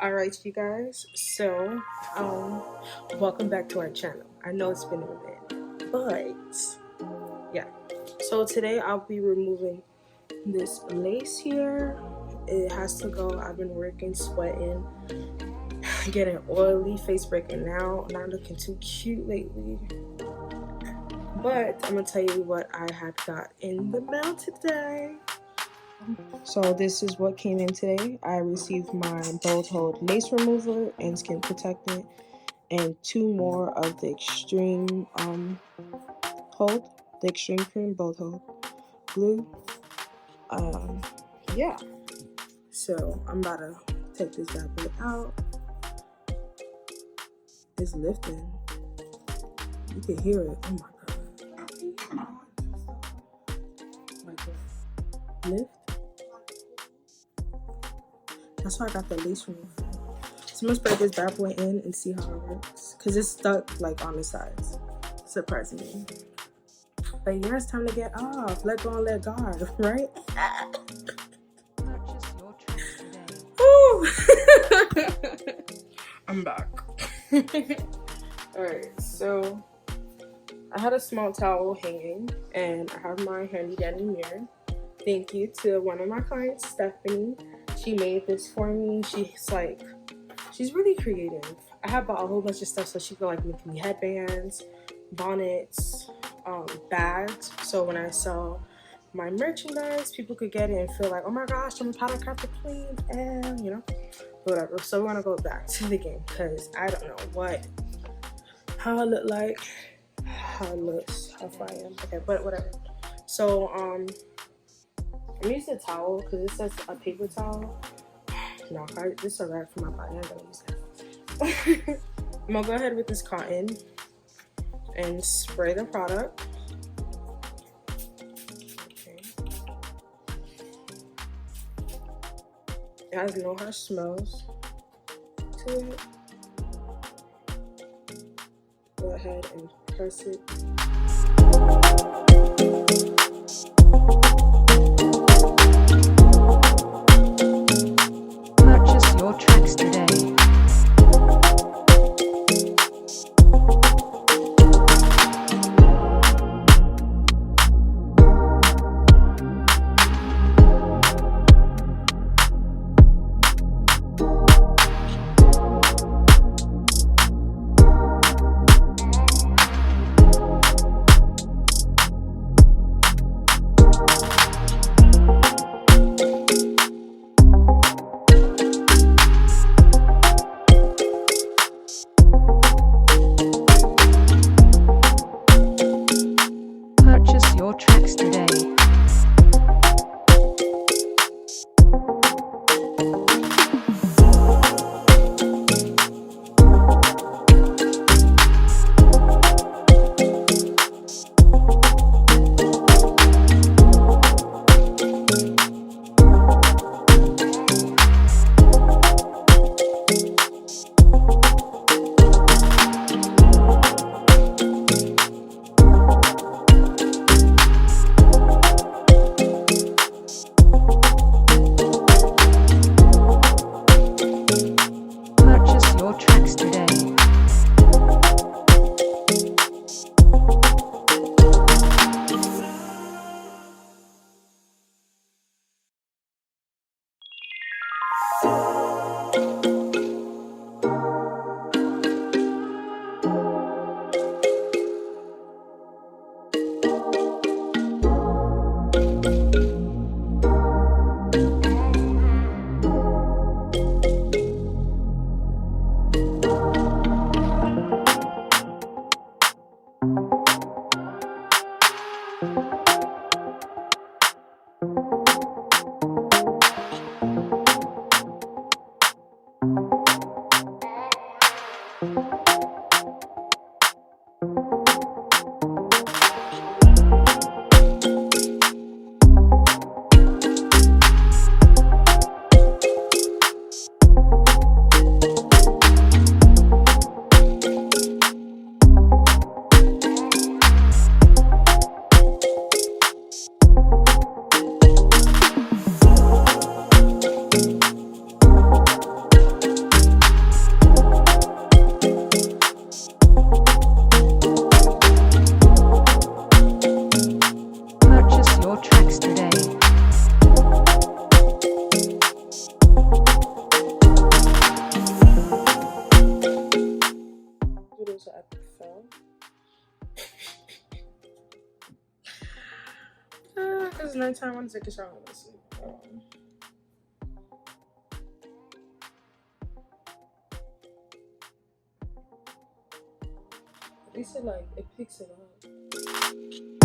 Alright, you guys, so welcome back to our channel. I know it's been a minute, but yeah. So today I'll be removing this lace here. It has to go. I've been working, sweating, getting oily, face breaking now, not looking too cute lately. But I'm gonna tell you what I had got in the mail today. So this is what came in today. I received my bold hold lace remover and skin protectant, and 2 more of the extreme hold, the extreme cream bold hold glue. Yeah. So I'm about to take this bad boy out. It's lifting. You can hear it. Oh my god. Like that. Lift. That's why I got the lace remover. So I'm gonna spray this bad boy in and see how it works. Cause it's stuck like on the sides, surprisingly. But yeah, it's time to get off. Let go and let God, right? Woo! I'm back. Alright, so I had a small towel hanging and I have my handy dandy mirror. Thank you to one of my clients, Stephanie. She made this for me. She's really creative. I have bought a whole bunch of stuff so she could like make me headbands, bonnets, bags. So when I sell my merchandise, people could get it and feel like, oh my gosh, I'm a part of CraftedQueens, and you know, whatever. So we're gonna go back to the game because I don't know how I look like, how it looks, how far I am. Okay, but whatever. So I'm using a towel because it says a paper towel. No, this is a wrap for my body. I'm gonna use that. I'm gonna go ahead with this cotton and spray the product. Okay. It has no harsh smells to it. Go ahead and press it. Tracks today. Because it's nighttime, I want to take a shower and sleep. At least it picks it up.